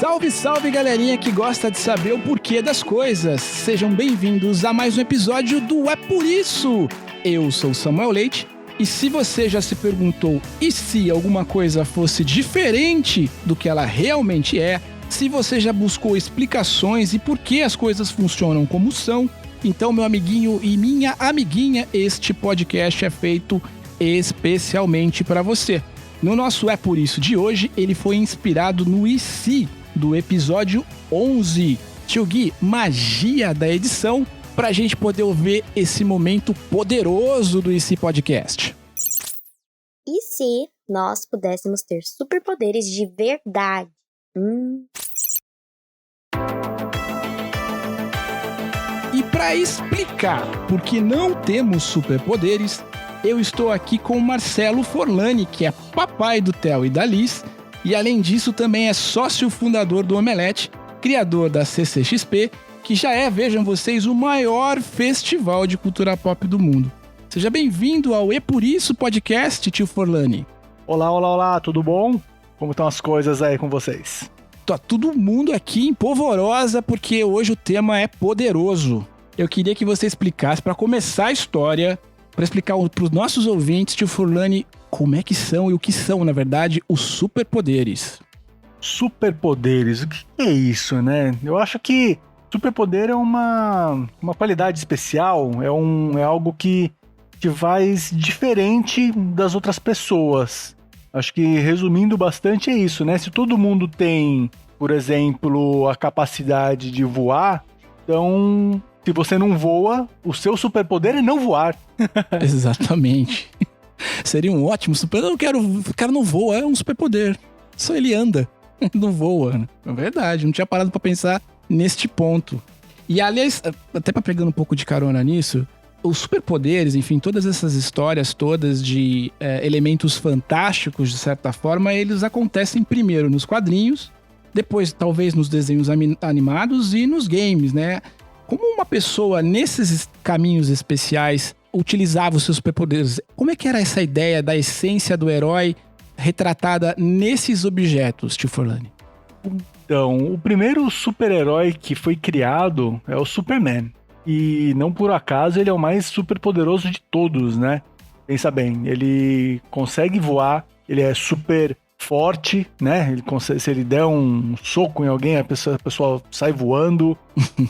Salve, salve, galerinha que gosta de saber o porquê das coisas. Sejam bem-vindos a mais um episódio do É Por Isso. Eu sou Samuel Leite e se você já se perguntou e se alguma coisa fosse diferente do que ela realmente é, se você já buscou explicações e por que as coisas funcionam como são, então, meu amiguinho e minha amiguinha, este podcast é feito especialmente para você. No nosso É Por Isso de hoje, ele foi inspirado no E Se, do episódio 11. Tio Gui, magia da edição, pra gente poder ouvir esse momento poderoso do E Se Podcast. E se nós pudéssemos ter superpoderes de verdade? E para explicar por que não temos superpoderes, eu estou aqui com o Marcelo Forlani, que é papai do Theo e da Liz, e além disso também é sócio fundador do Omelete, criador da CCXP, que já é, vejam vocês, o maior festival de cultura pop do mundo. Seja bem-vindo ao E Por Isso Podcast, tio Forlani. Olá, tudo bom? Como estão as coisas aí com vocês? Tá todo mundo aqui em polvorosa porque hoje o tema é poderoso. Eu queria que você explicasse, para começar a história, para explicar para os nossos ouvintes, tio Forlani, como é que são e o que são, na verdade, os superpoderes. Superpoderes, o que é isso, né? Eu acho que superpoder é uma qualidade especial, é algo que te faz diferente das outras pessoas. Acho que, resumindo bastante, é isso, né? Se todo mundo tem, por exemplo, a capacidade de voar, então, se você não voa, o seu superpoder é não voar. Exatamente. Seria um ótimo superpoder. O cara não voa, é um superpoder. Só ele anda, não voa. É verdade, não tinha parado pra pensar neste ponto. E, aliás, até pra pegando um pouco de carona nisso, os superpoderes, enfim, todas essas histórias todas de elementos fantásticos, de certa forma, eles acontecem primeiro nos quadrinhos, depois talvez nos desenhos animados e nos games, né? Como uma pessoa nesses caminhos especiais utilizava os seus superpoderes? Como é que era essa ideia da essência do herói retratada nesses objetos, tio Forlani? Então, o primeiro super-herói que foi criado é o Superman. E não por acaso ele é o mais super poderoso de todos, né? Pensa bem, ele consegue voar, ele é super forte, né? Se ele der um soco em alguém, a pessoa sai voando.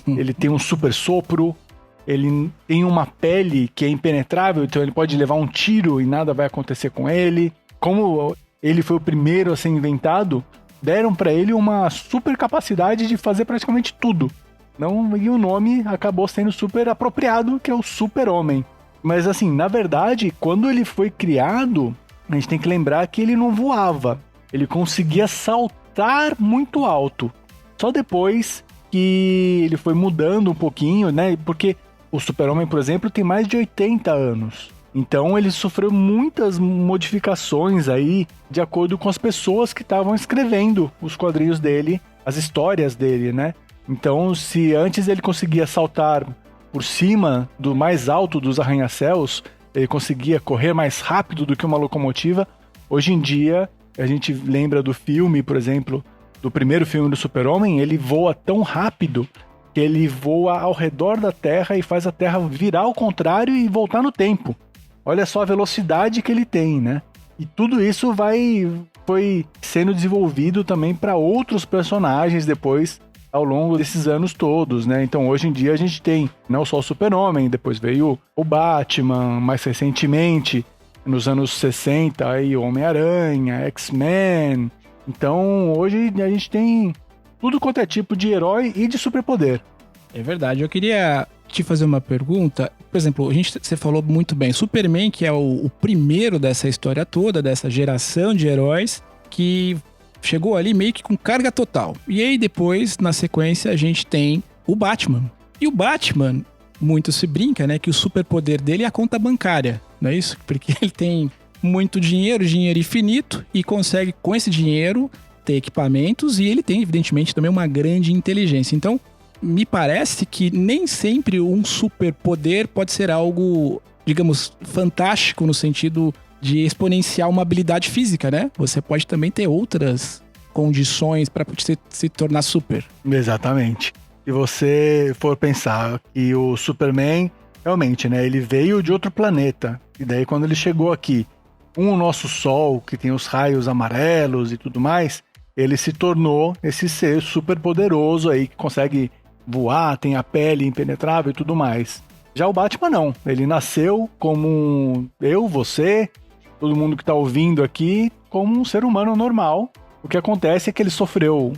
Ele tem um super sopro. Ele tem uma pele que é impenetrável, então ele pode levar um tiro e nada vai acontecer com ele. Como ele foi o primeiro a ser inventado, deram pra ele uma super capacidade de fazer praticamente tudo. E o nome acabou sendo super apropriado, que é o Super-Homem. Mas assim, na verdade, quando ele foi criado, a gente tem que lembrar que ele não voava. Ele conseguia saltar muito alto. Só depois que ele foi mudando um pouquinho, né? Porque o Super-Homem, por exemplo, tem mais de 80 anos. Então ele sofreu muitas modificações aí, de acordo com as pessoas que estavam escrevendo os quadrinhos dele, as histórias dele, né? Então, se antes ele conseguia saltar por cima do mais alto dos arranha-céus, ele conseguia correr mais rápido do que uma locomotiva, hoje em dia, a gente lembra do filme, por exemplo, do primeiro filme do Super-Homem, ele voa tão rápido que ele voa ao redor da Terra e faz a Terra virar ao contrário e voltar no tempo. Olha só a velocidade que ele tem, né? E tudo isso foi sendo desenvolvido também para outros personagens depois, ao longo desses anos todos, né? Então, hoje em dia, a gente tem não só o Super-Homem, depois veio o Batman, mais recentemente, nos anos 60, aí o Homem-Aranha, X-Men. Então, hoje a gente tem tudo quanto é tipo de herói e de superpoder. É verdade, eu queria te fazer uma pergunta. Por exemplo, você falou muito bem, Superman, que é o primeiro dessa história toda, dessa geração de heróis, que chegou ali meio que com carga total. E aí depois, na sequência, a gente tem o Batman. E o Batman, muito se brinca, né, que o superpoder dele é a conta bancária, não é isso? Porque ele tem muito dinheiro infinito, e consegue, com esse dinheiro, ter equipamentos, e ele tem, evidentemente, também uma grande inteligência. Então, me parece que nem sempre um superpoder pode ser algo, digamos, fantástico no sentido de exponenciar uma habilidade física, né? Você pode também ter outras condições para se tornar super. Exatamente. Se você for pensar que o Superman, realmente, né, ele veio de outro planeta. E daí quando ele chegou aqui, com o nosso Sol, que tem os raios amarelos e tudo mais, ele se tornou esse ser super poderoso aí, que consegue voar, tem a pele impenetrável e tudo mais. Já o Batman não, ele nasceu como eu, você, todo mundo que tá ouvindo aqui, como um ser humano normal. O que acontece é que ele sofreu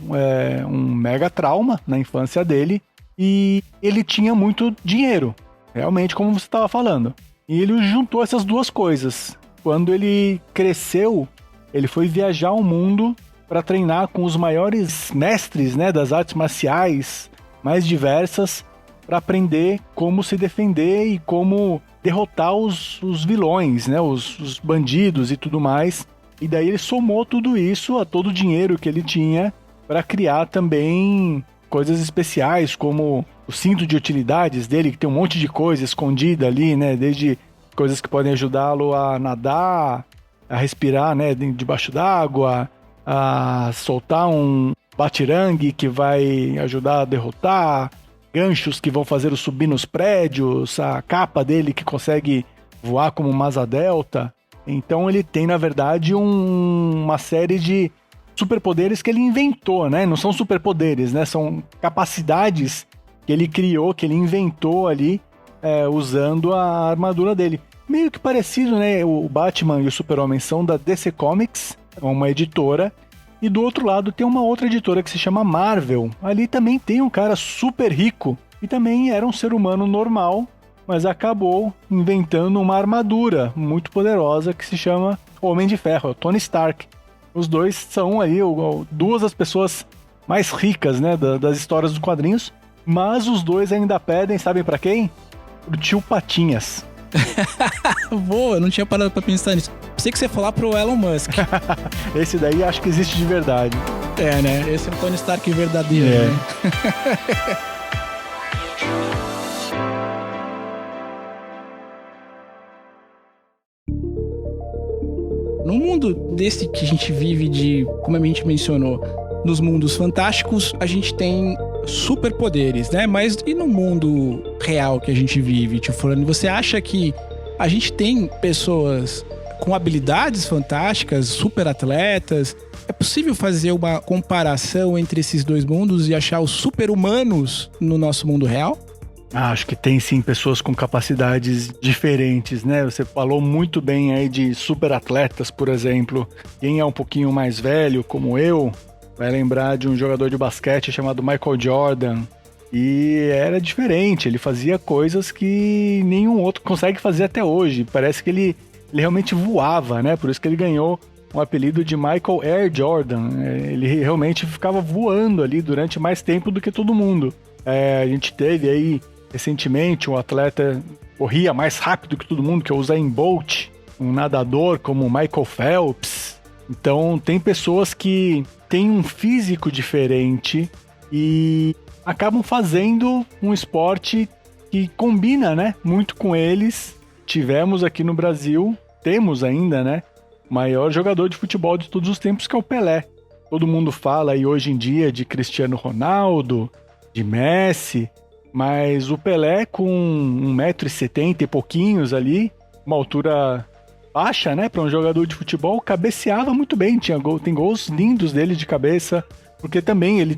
um mega trauma na infância dele e ele tinha muito dinheiro, realmente, como você estava falando. E ele juntou essas duas coisas. Quando ele cresceu, ele foi viajar o mundo para treinar com os maiores mestres, né, das artes marciais mais diversas, para aprender como se defender e como derrotar os vilões, né, os bandidos e tudo mais. E daí ele somou tudo isso a todo o dinheiro que ele tinha para criar também coisas especiais, como o cinto de utilidades dele, que tem um monte de coisa escondida ali, né? Desde coisas que podem ajudá-lo a nadar, a respirar, né, debaixo d'água, a soltar um batirangue que vai ajudar a derrotar, ganchos que vão fazer o subir nos prédios, a capa dele que consegue voar como uma asa delta. Então ele tem, na verdade, uma série de superpoderes que ele inventou, né? Não são superpoderes, né? São capacidades que ele criou, que ele inventou ali, usando a armadura dele. Meio que parecido, né? O Batman e o Super-Homem são da DC Comics, uma editora. E do outro lado tem uma outra editora que se chama Marvel. Ali também tem um cara super rico e também era um ser humano normal, mas acabou inventando uma armadura muito poderosa que se chama Homem de Ferro, o Tony Stark. Os dois são aí duas das pessoas mais ricas, né, das histórias dos quadrinhos, mas os dois ainda pedem, sabem pra quem? Pro tio Patinhas. Boa, eu não tinha parado pra pensar nisso. Pensei que você ia falar pro Elon Musk. Esse daí acho que existe de verdade. É, né? Esse é o Tony Stark verdadeiro, né? No mundo desse que a gente vive como a gente mencionou, nos mundos fantásticos, a gente tem superpoderes, né? Mas e no mundo real que a gente vive, tio Fulano, você acha que a gente tem pessoas com habilidades fantásticas, super atletas? É possível fazer uma comparação entre esses dois mundos e achar os super-humanos no nosso mundo real? Acho que tem sim pessoas com capacidades diferentes, né? Você falou muito bem aí de super atletas, por exemplo. Quem é um pouquinho mais velho, como eu, vai lembrar de um jogador de basquete chamado Michael Jordan. E era diferente, ele fazia coisas que nenhum outro consegue fazer até hoje. Parece que ele realmente voava, né? Por isso que ele ganhou um apelido de Michael Air Jordan. Ele realmente ficava voando ali durante mais tempo do que todo mundo. A gente teve aí recentemente um atleta corria mais rápido que todo mundo, que é o Usain Bolt, um nadador como o Michael Phelps. Então tem pessoas que têm um físico diferente e acabam fazendo um esporte que combina, né, muito com eles. Tivemos aqui no Brasil, temos ainda, né, o maior jogador de futebol de todos os tempos, que é o Pelé. Todo mundo fala aí hoje em dia de Cristiano Ronaldo, de Messi, mas o Pelé com 1,70 m e pouquinhos ali, uma altura baixa, né, para um jogador de futebol, cabeceava muito bem, tem gols lindos dele de cabeça, porque também ele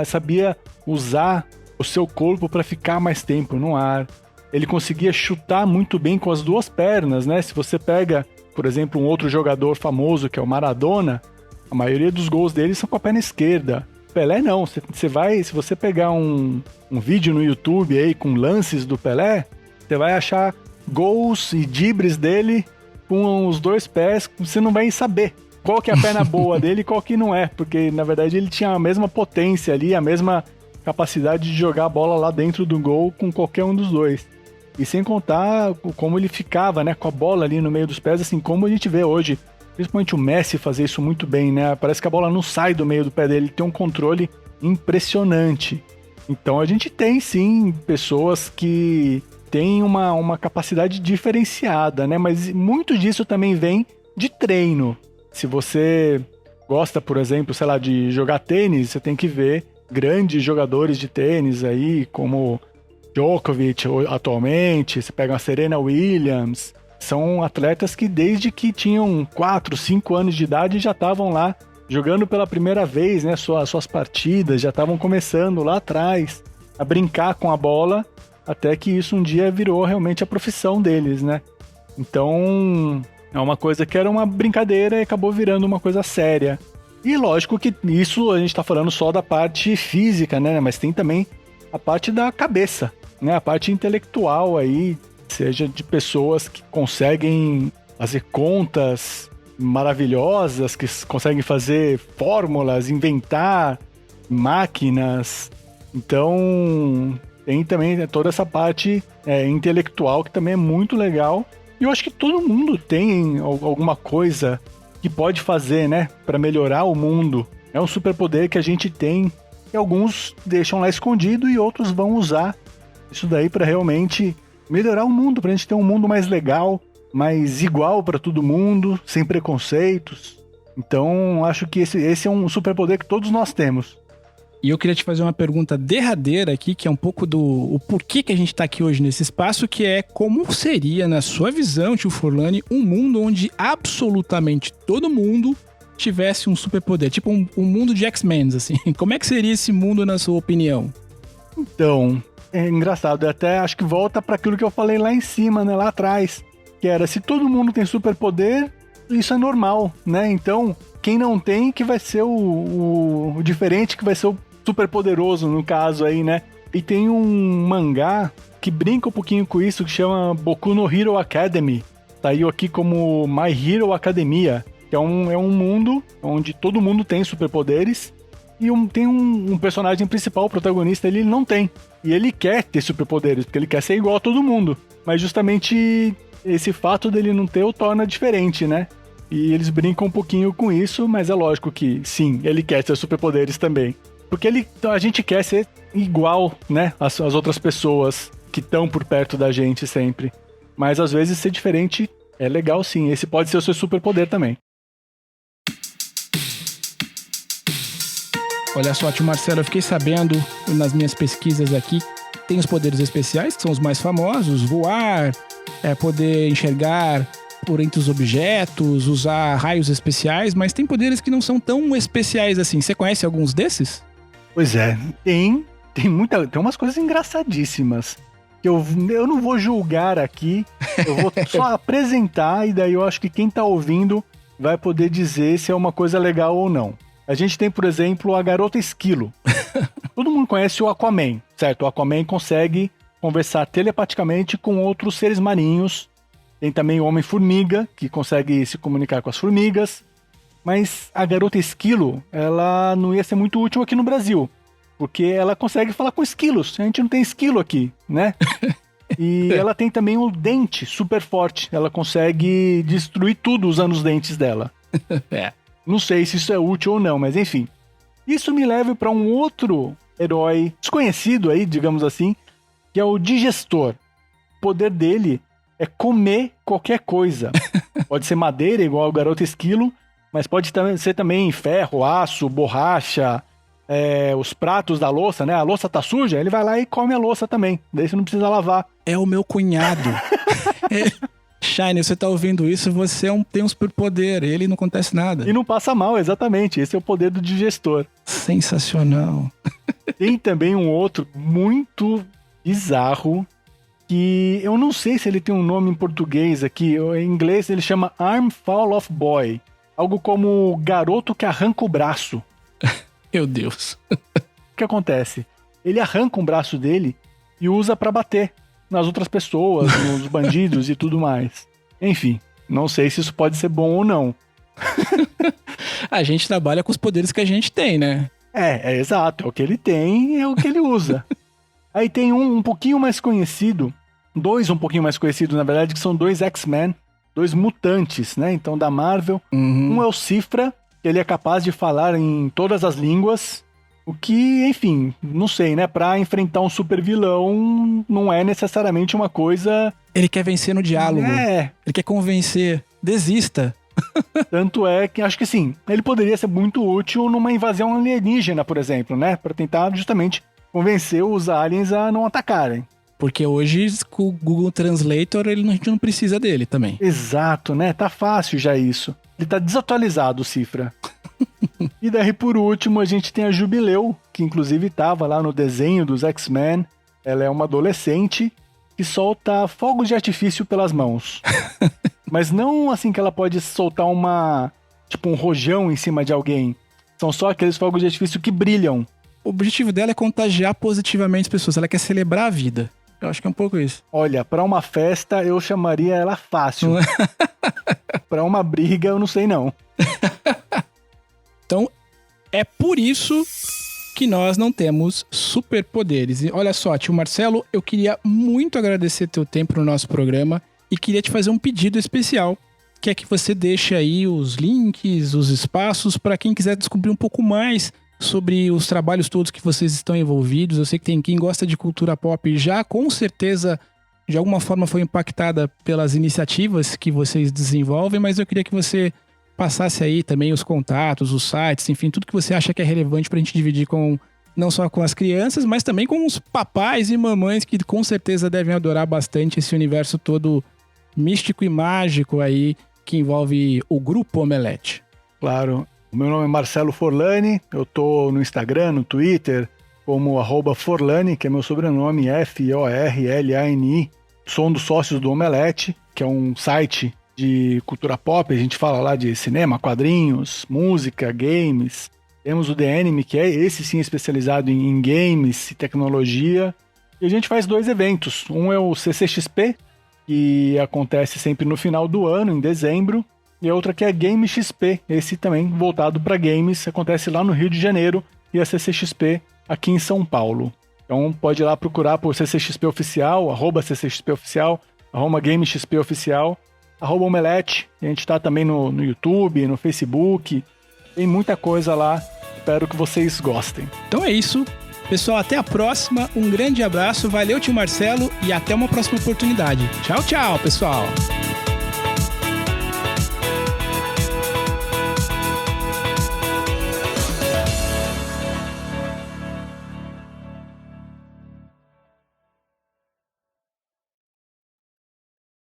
sabia usar o seu corpo para ficar mais tempo no ar. Ele conseguia chutar muito bem com as duas pernas, né? Se você pega, por exemplo, um outro jogador famoso que é o Maradona, a maioria dos gols dele são com a perna esquerda. Pelé não, se você pegar um vídeo no YouTube aí com lances do Pelé, você vai achar gols e dribles dele com os dois pés, você não vai saber qual que é a perna boa dele e qual que não é, porque na verdade ele tinha a mesma potência ali, a mesma capacidade de jogar a bola lá dentro do gol com qualquer um dos dois. E sem contar como ele ficava, né, com a bola ali no meio dos pés, assim como a gente vê hoje. Principalmente o Messi fazer isso muito bem, né? Parece que a bola não sai do meio do pé dele, ele tem um controle impressionante. Então a gente tem sim pessoas que têm uma capacidade diferenciada, né? Mas muito disso também vem de treino. Se você gosta, por exemplo, sei lá, de jogar tênis, você tem que ver grandes jogadores de tênis aí, como Djokovic atualmente, você pega a Serena Williams, são atletas que desde que tinham 4, 5 anos de idade já estavam lá jogando pela primeira vez, né, suas partidas, já estavam começando lá atrás a brincar com a bola, até que isso um dia virou realmente a profissão deles, né? Então, é uma coisa que era uma brincadeira e acabou virando uma coisa séria. E lógico que isso a gente tá falando só da parte física, né? Mas tem também a parte da cabeça, né? A parte intelectual aí, seja de pessoas que conseguem fazer contas maravilhosas, que conseguem fazer fórmulas, inventar máquinas. Então, tem também toda essa parte intelectual que também é muito legal. E eu acho que todo mundo tem alguma coisa que pode fazer, né, para melhorar o mundo. É um superpoder que a gente tem e alguns deixam lá escondido e outros vão usar isso daí para realmente melhorar o mundo, pra gente ter um mundo mais legal, mais igual para todo mundo, sem preconceitos. Então, acho que esse é um superpoder que todos nós temos. E eu queria te fazer uma pergunta derradeira aqui, que é um pouco o porquê que a gente tá aqui hoje nesse espaço, que é como seria, na sua visão, tio Forlani, um mundo onde absolutamente todo mundo tivesse um superpoder, tipo um mundo de X-Men, assim. Como é que seria esse mundo, na sua opinião? Então, é engraçado, eu até acho que volta para aquilo que eu falei lá em cima, né, lá atrás, que era, se todo mundo tem superpoder, isso é normal, né? Então, quem não tem que vai ser o diferente, que vai ser o super poderoso, no caso aí, né? E tem um mangá que brinca um pouquinho com isso, que chama Boku no Hero Academy. Saiu aqui como My Hero Academia, que é um mundo onde todo mundo tem superpoderes. E tem um personagem principal, o protagonista, ele não tem. E ele quer ter superpoderes, porque ele quer ser igual a todo mundo. Mas justamente esse fato dele não ter o torna diferente, né? E eles brincam um pouquinho com isso, mas é lógico que, sim, ele quer ter superpoderes também. Porque a gente quer ser igual, né, às outras pessoas que estão por perto da gente sempre. Mas às vezes ser diferente é legal, sim. Esse pode ser o seu superpoder também. Olha só, tio Marcelo, eu fiquei sabendo nas minhas pesquisas aqui, tem os poderes especiais, que são os mais famosos, voar, poder enxergar por entre os objetos, usar raios especiais, mas tem poderes que não são tão especiais assim. Você conhece alguns desses? Pois é, tem umas coisas engraçadíssimas. Eu não vou julgar aqui, eu vou só apresentar e daí eu acho que quem tá ouvindo vai poder dizer se é uma coisa legal ou não. A gente tem, por exemplo, a Garota Esquilo. Todo mundo conhece o Aquaman, certo? O Aquaman consegue conversar telepaticamente com outros seres marinhos. Tem também o Homem-Formiga, que consegue se comunicar com as formigas. Mas a Garota Esquilo, ela não ia ser muito útil aqui no Brasil. Porque ela consegue falar com esquilos. A gente não tem esquilo aqui, né? E ela tem também um dente super forte. Ela consegue destruir tudo usando os dentes dela. Não sei se isso é útil ou não, mas enfim. Isso me leva para um outro herói desconhecido aí, digamos assim, que é o Digestor. O poder dele é comer qualquer coisa. Pode ser madeira, igual o Garoto Esquilo, mas pode ser também ferro, aço, borracha, os pratos da louça, né? A louça tá suja, ele vai lá e come a louça também. Daí você não precisa lavar. É o meu cunhado. Shine, você tá ouvindo isso, você tem um superpoder, ele não acontece nada. E não passa mal, exatamente. Esse é o poder do Digestor. Sensacional. Tem também um outro muito bizarro, que eu não sei se ele tem um nome em português aqui. Em inglês ele chama Arm Fall of Boy. Algo como garoto que arranca o braço. Meu Deus. O que acontece? Ele arranca um braço dele e usa pra bater nas outras pessoas, nos bandidos e tudo mais. Enfim, não sei se isso pode ser bom ou não. A gente trabalha com os poderes que a gente tem, né? Exato. É o que ele tem e é o que ele usa. Aí tem um pouquinho mais conhecido, dois um pouquinho mais conhecidos, na verdade, que são dois X-Men, dois mutantes, né? Então, da Marvel. Uhum. Um é o Cifra, que ele é capaz de falar em todas as línguas. O que, enfim, não sei, né? Pra enfrentar um super vilão não é necessariamente uma coisa... Ele quer vencer no diálogo. Ele quer convencer. Desista. Tanto é que, acho que sim, ele poderia ser muito útil numa invasão alienígena, por exemplo, né? Pra tentar justamente convencer os aliens a não atacarem. Porque hoje, com o Google Translator, a gente não precisa dele também. Exato, né? Tá fácil já isso. Ele tá desatualizado, Cifra. E daí, por último, a gente tem a Jubileu, que inclusive tava lá no desenho dos X-Men. Ela é uma adolescente que solta fogos de artifício pelas mãos. Mas não assim que ela pode soltar um rojão em cima de alguém. São só aqueles fogos de artifício que brilham. O objetivo dela é contagiar positivamente as pessoas. Ela quer celebrar a vida. Eu acho que é um pouco isso. Olha, pra uma festa eu chamaria ela fácil. Pra uma briga eu não sei não. Então, é por isso que nós não temos superpoderes. E olha só, tio Marcelo, eu queria muito agradecer teu tempo no nosso programa e queria te fazer um pedido especial, que é que você deixe aí os links, os espaços para quem quiser descobrir um pouco mais sobre os trabalhos todos que vocês estão envolvidos. Eu sei que tem quem gosta de cultura pop já com certeza de alguma forma foi impactada pelas iniciativas que vocês desenvolvem, mas eu queria que você passasse aí também os contatos, os sites, enfim, tudo que você acha que é relevante pra gente dividir com não só com as crianças, mas também com os papais e mamães que com certeza devem adorar bastante esse universo todo místico e mágico aí que envolve o Grupo Omelete. Claro. O meu nome é Marcelo Forlani, eu tô no Instagram, no Twitter, como @Forlani, que é meu sobrenome, Forlani. Sou um dos sócios do Omelete, que é um site de cultura pop. A gente fala lá de cinema, quadrinhos, música, games. Temos o The Anime, que é esse sim especializado em games e tecnologia. E a gente faz 2 eventos. Um é o CCXP, que acontece sempre no final do ano, em dezembro. E a outra que é Game XP, esse também voltado para games, acontece lá no Rio de Janeiro, e a CCXP aqui em São Paulo. Então pode ir lá procurar por CCXP Oficial, @CCXP Oficial, @Game XP Oficial, @Omelete. A gente tá também no YouTube, no Facebook, tem muita coisa lá, espero que vocês gostem. Então é isso, pessoal, até a próxima, um grande abraço, valeu tio Marcelo e até uma próxima oportunidade. Tchau, tchau, pessoal!